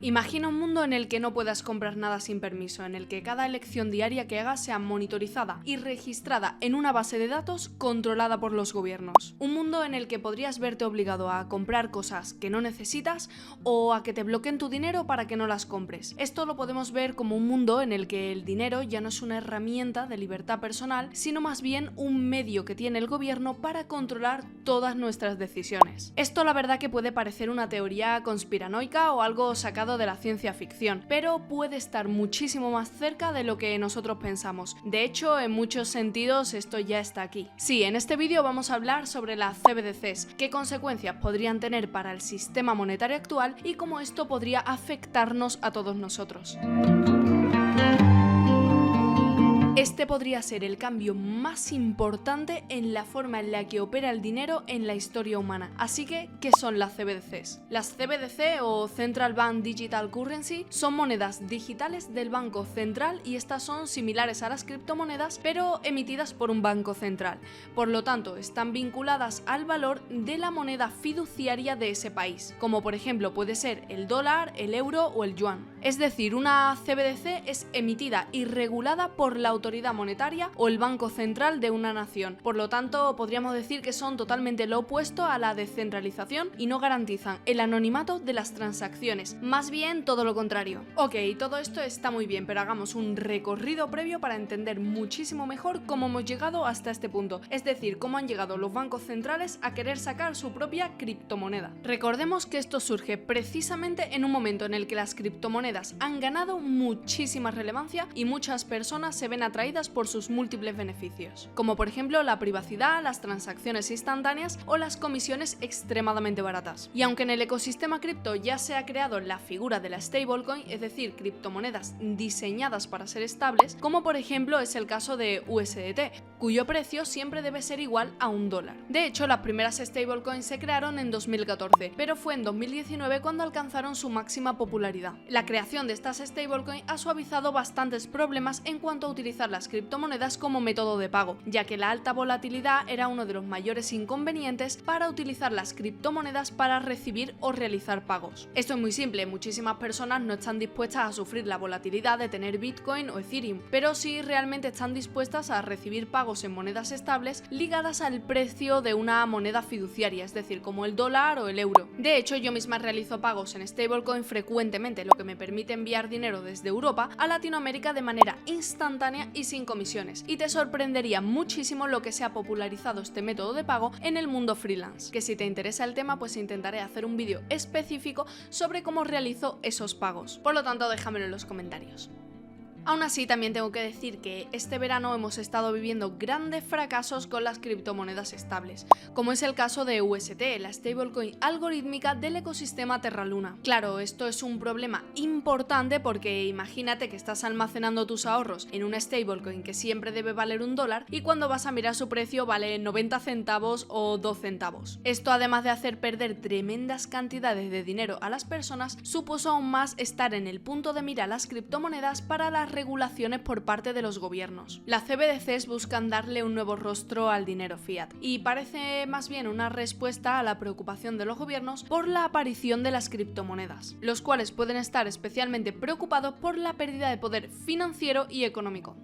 Imagina un mundo en el que no puedas comprar nada sin permiso, en el que cada elección diaria que hagas sea monitorizada y registrada en una base de datos controlada por los gobiernos. Un mundo en el que podrías verte obligado a comprar cosas que no necesitas o a que te bloqueen tu dinero para que no las compres. Esto lo podemos ver como un mundo en el que el dinero ya no es una herramienta de libertad personal, sino más bien un medio que tiene el gobierno para controlar todas nuestras decisiones. Esto la verdad que puede parecer una teoría conspiranoica o algo sacado de la ciencia ficción, pero puede estar muchísimo más cerca de lo que nosotros pensamos. De hecho, en muchos sentidos esto ya está aquí. Sí, en este vídeo vamos a hablar sobre las CBDCs, qué consecuencias podrían tener para el sistema monetario actual y cómo esto podría afectarnos a todos nosotros. Este podría ser el cambio más importante en la forma en la que opera el dinero en la historia humana. Así que, ¿qué son las CBDCs? Las CBDC o Central Bank Digital Currency son monedas digitales del Banco Central y estas son similares a las criptomonedas, pero emitidas por un banco central. Por lo tanto, están vinculadas al valor de la moneda fiduciaria de ese país, como por ejemplo puede ser el dólar, el euro o el yuan. Es decir, una CBDC es emitida y regulada por la autoridad monetaria o el banco central de una nación. Por lo tanto, podríamos decir que son totalmente lo opuesto a la descentralización y no garantizan el anonimato de las transacciones, más bien todo lo contrario. Ok, todo esto está muy bien, pero hagamos un recorrido previo para entender muchísimo mejor cómo hemos llegado hasta este punto, es decir, cómo han llegado los bancos centrales a querer sacar su propia criptomoneda. Recordemos que esto surge precisamente en un momento en el que las criptomonedas han ganado muchísima relevancia y muchas personas se ven atraídas por sus múltiples beneficios, como por ejemplo la privacidad, las transacciones instantáneas o las comisiones extremadamente baratas. Y aunque en el ecosistema cripto ya se ha creado la figura de la stablecoin, es decir, criptomonedas diseñadas para ser estables, como por ejemplo es el caso de USDT, cuyo precio siempre debe ser igual a $1. De hecho, las primeras stablecoins se crearon en 2014, pero fue en 2019 cuando alcanzaron su máxima popularidad. La creación de estas stablecoins ha suavizado bastantes problemas en cuanto a utilizar las criptomonedas como método de pago, ya que la alta volatilidad era uno de los mayores inconvenientes para utilizar las criptomonedas para recibir o realizar pagos. Esto es muy simple, muchísimas personas no están dispuestas a sufrir la volatilidad de tener Bitcoin o Ethereum, pero sí realmente están dispuestas a recibir pagos en monedas estables ligadas al precio de una moneda fiduciaria, es decir, como el dólar o el euro. De hecho, yo misma realizo pagos en stablecoin frecuentemente, lo que me permite enviar dinero desde Europa a Latinoamérica de manera instantánea y sin comisiones, y te sorprendería muchísimo lo que se ha popularizado este método de pago en el mundo freelance, que si te interesa el tema pues intentaré hacer un vídeo específico sobre cómo realizo esos pagos. Por lo tanto, déjamelo en los comentarios. Aún así, también tengo que decir que este verano hemos estado viviendo grandes fracasos con las criptomonedas estables, como es el caso de UST, la stablecoin algorítmica del ecosistema Terra Luna. Claro, esto es un problema importante porque imagínate que estás almacenando tus ahorros en una stablecoin que siempre debe valer $1 y cuando vas a mirar su precio vale 90 centavos o 2 centavos. Esto, además de hacer perder tremendas cantidades de dinero a las personas, supuso aún más estar en el punto de mira las criptomonedas para las regulaciones por parte de los gobiernos. Las CBDCs buscan darle un nuevo rostro al dinero fiat y parece más bien una respuesta a la preocupación de los gobiernos por la aparición de las criptomonedas, los cuales pueden estar especialmente preocupados por la pérdida de poder financiero y económico.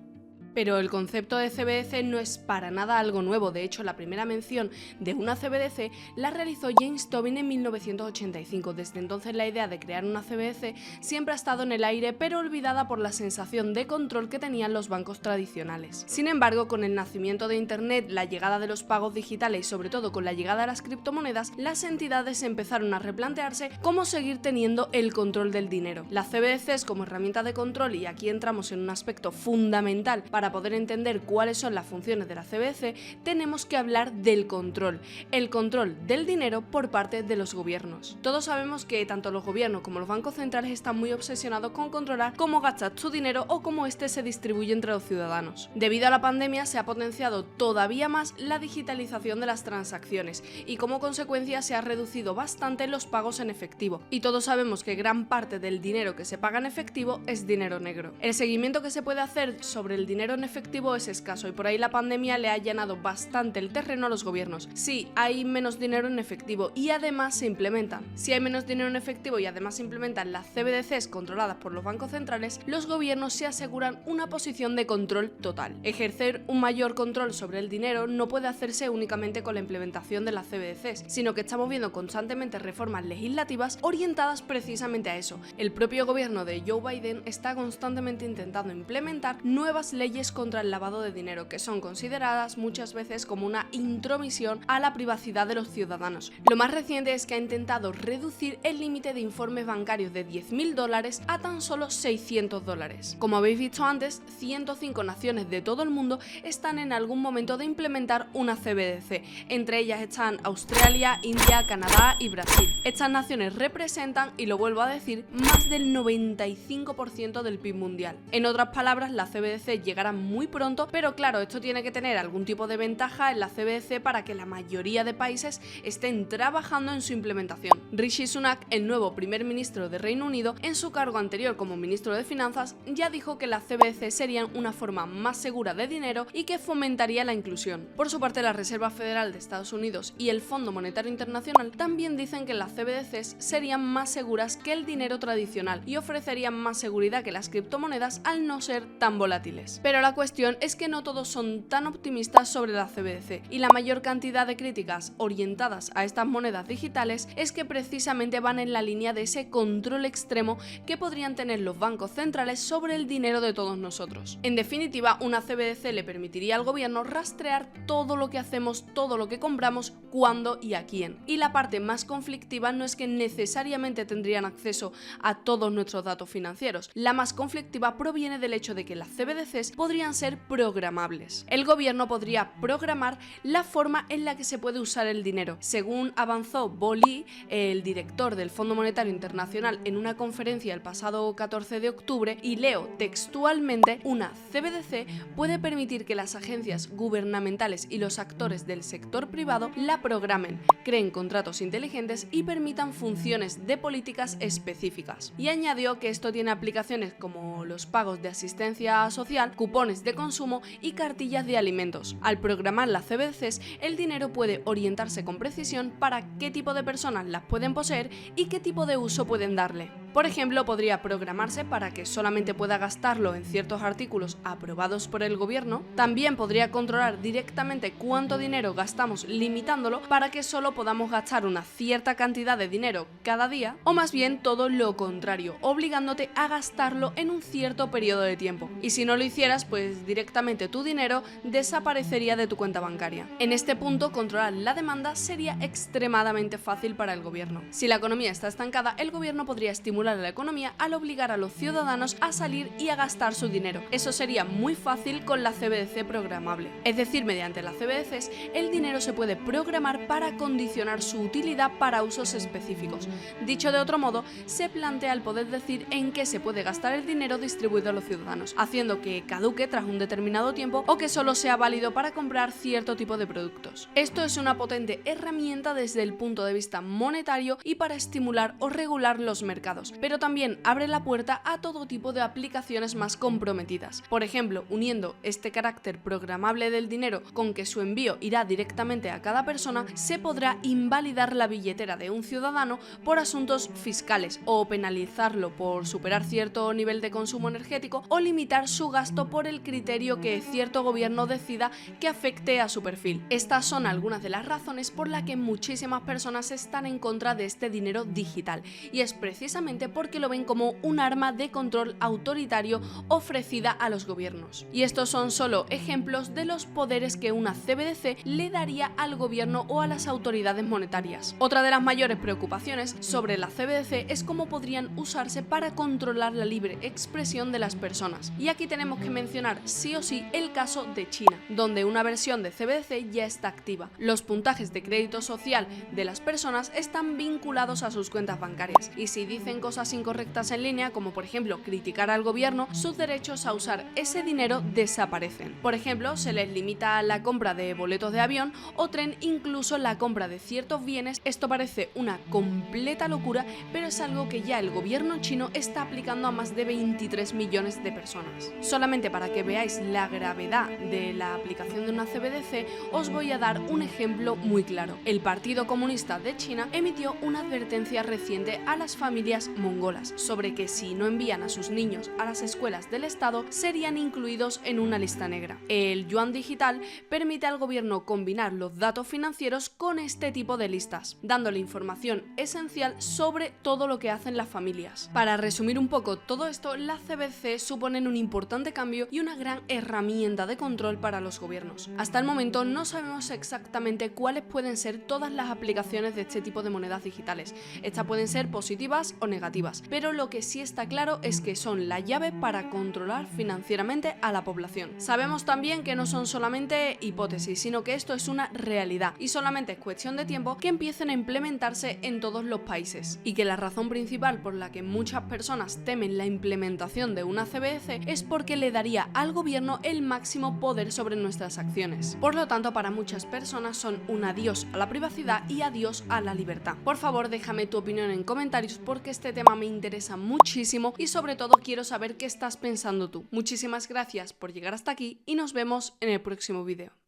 Pero el concepto de CBDC no es para nada algo nuevo. De hecho, la primera mención de una CBDC la realizó James Tobin en 1985. Desde entonces la idea de crear una CBDC siempre ha estado en el aire, pero olvidada por la sensación de control que tenían los bancos tradicionales. Sin embargo, con el nacimiento de Internet, la llegada de los pagos digitales y sobre todo con la llegada de las criptomonedas, las entidades empezaron a replantearse cómo seguir teniendo el control del dinero. Las CBDCs como herramienta de control, y aquí entramos en un aspecto fundamental para poder entender cuáles son las funciones de la CBDC, tenemos que hablar del control, el control del dinero por parte de los gobiernos. Todos sabemos que tanto los gobiernos como los bancos centrales están muy obsesionados con controlar cómo gastas tu dinero o cómo este se distribuye entre los ciudadanos. Debido a la pandemia se ha potenciado todavía más la digitalización de las transacciones y como consecuencia se ha reducido bastante los pagos en efectivo, y todos sabemos que gran parte del dinero que se paga en efectivo es dinero negro. El seguimiento que se puede hacer sobre el dinero dinero en efectivo es escaso y por ahí la pandemia le ha allanado bastante el terreno a los gobiernos. Sí, hay menos dinero en efectivo y además se implementan. Si hay menos dinero en efectivo y además se implementan las CBDCs controladas por los bancos centrales, los gobiernos se aseguran una posición de control total. Ejercer un mayor control sobre el dinero no puede hacerse únicamente con la implementación de las CBDCs, sino que estamos viendo constantemente reformas legislativas orientadas precisamente a eso. El propio gobierno de Joe Biden está constantemente intentando implementar nuevas leyes contra el lavado de dinero, que son consideradas muchas veces como una intromisión a la privacidad de los ciudadanos. Lo más reciente es que ha intentado reducir el límite de informes bancarios de $10.000 a tan solo $600. Como habéis visto antes, 105 naciones de todo el mundo están en algún momento de implementar una CBDC. Entre ellas están Australia, India, Canadá y Brasil. Estas naciones representan, y lo vuelvo a decir, más del 95% del PIB mundial. En otras palabras, la CBDC llegará muy pronto, pero claro, esto tiene que tener algún tipo de ventaja en la CBDC para que la mayoría de países estén trabajando en su implementación. Rishi Sunak, el nuevo primer ministro de Reino Unido, en su cargo anterior como ministro de Finanzas, ya dijo que las CBDC serían una forma más segura de dinero y que fomentaría la inclusión. Por su parte, la Reserva Federal de Estados Unidos y el Fondo Monetario Internacional también dicen que las CBDCs serían más seguras que el dinero tradicional y ofrecerían más seguridad que las criptomonedas al no ser tan volátiles. Pero la cuestión es que no todos son tan optimistas sobre la CBDC y la mayor cantidad de críticas orientadas a estas monedas digitales es que precisamente van en la línea de ese control extremo que podrían tener los bancos centrales sobre el dinero de todos nosotros. En definitiva, una CBDC le permitiría al gobierno rastrear todo lo que hacemos, todo lo que compramos, cuándo y a quién. Y la parte más conflictiva no es que necesariamente tendrían acceso a todos nuestros datos financieros. La más conflictiva proviene del hecho de que las CBDCs podrían ser programables. El gobierno podría programar la forma en la que se puede usar el dinero. Según avanzó Bo Lee, el director del Fondo Monetario Internacional, en una conferencia el pasado 14 de octubre, y leo textualmente, una CBDC puede permitir que las agencias gubernamentales y los actores del sector privado la programen, creen contratos inteligentes y permitan funciones de políticas específicas. Y añadió que esto tiene aplicaciones como los pagos de asistencia social, cupones de consumo y cartillas de alimentos. Al programar las CBDCs, el dinero puede orientarse con precisión para qué tipo de personas las pueden poseer y qué tipo de uso pueden darle. Por ejemplo, podría programarse para que solamente pueda gastarlo en ciertos artículos aprobados por el gobierno. También podría controlar directamente cuánto dinero gastamos, limitándolo para que solo podamos gastar una cierta cantidad de dinero cada día, o más bien todo lo contrario, obligándote a gastarlo en un cierto periodo de tiempo. Y si no lo hicieras, pues directamente tu dinero desaparecería de tu cuenta bancaria. En este punto, controlar la demanda sería extremadamente fácil para el gobierno. Si la economía está estancada, el gobierno podría estimular a la economía al obligar a los ciudadanos a salir y a gastar su dinero. Eso sería muy fácil con la CBDC programable. Es decir, mediante las CBDCs, el dinero se puede programar para condicionar su utilidad para usos específicos. Dicho de otro modo, se plantea el poder decir en qué se puede gastar el dinero distribuido a los ciudadanos, haciendo que caduque tras un determinado tiempo o que solo sea válido para comprar cierto tipo de productos. Esto es una potente herramienta desde el punto de vista monetario y para estimular o regular los mercados, pero también abre la puerta a todo tipo de aplicaciones más comprometidas. Por ejemplo, uniendo este carácter programable del dinero con que su envío irá directamente a cada persona, se podrá invalidar la billetera de un ciudadano por asuntos fiscales o penalizarlo por superar cierto nivel de consumo energético o limitar su gasto por el criterio que cierto gobierno decida que afecte a su perfil. Estas son algunas de las razones por las que muchísimas personas están en contra de este dinero digital, y es precisamente porque lo ven como un arma de control autoritario ofrecida a los gobiernos. Y estos son solo ejemplos de los poderes que una CBDC le daría al gobierno o a las autoridades monetarias. Otra de las mayores preocupaciones sobre la CBDC es cómo podrían usarse para controlar la libre expresión de las personas. Y aquí tenemos que mencionar sí o sí el caso de China, donde una versión de CBDC ya está activa. Los puntajes de crédito social de las personas están vinculados a sus cuentas bancarias, y si dicen cosas incorrectas en línea, como por ejemplo criticar al gobierno, sus derechos a usar ese dinero desaparecen. Por ejemplo, se les limita la compra de boletos de avión o tren, incluso la compra de ciertos bienes. Esto parece una completa locura, pero es algo que ya el gobierno chino está aplicando a más de 23 millones de personas. Solamente para que veáis la gravedad de la aplicación de una CBDC, os voy a dar un ejemplo muy claro. El Partido Comunista de China emitió una advertencia reciente a las familias mongolas sobre que si no envían a sus niños a las escuelas del Estado, serían incluidos en una lista negra. El yuan digital permite al gobierno combinar los datos financieros con este tipo de listas, dándole información esencial sobre todo lo que hacen las familias. Para resumir un poco todo esto, las CBDC suponen un importante cambio y una gran herramienta de control para los gobiernos. Hasta el momento no sabemos exactamente cuáles pueden ser todas las aplicaciones de este tipo de monedas digitales. Estas pueden ser positivas o negativas, pero lo que sí está claro es que son la llave para controlar financieramente a la población. Sabemos también que no son solamente hipótesis, sino que esto es una realidad y solamente es cuestión de tiempo que empiecen a implementarse en todos los países, y que la razón principal por la que muchas personas temen la implementación de una CBDC es porque le daría al gobierno el máximo poder sobre nuestras acciones. Por lo tanto, para muchas personas son un adiós a la privacidad y adiós a la libertad. Por favor, déjame tu opinión en comentarios porque este tema me interesa muchísimo y sobre todo quiero saber qué estás pensando tú. Muchísimas gracias por llegar hasta aquí y nos vemos en el próximo vídeo.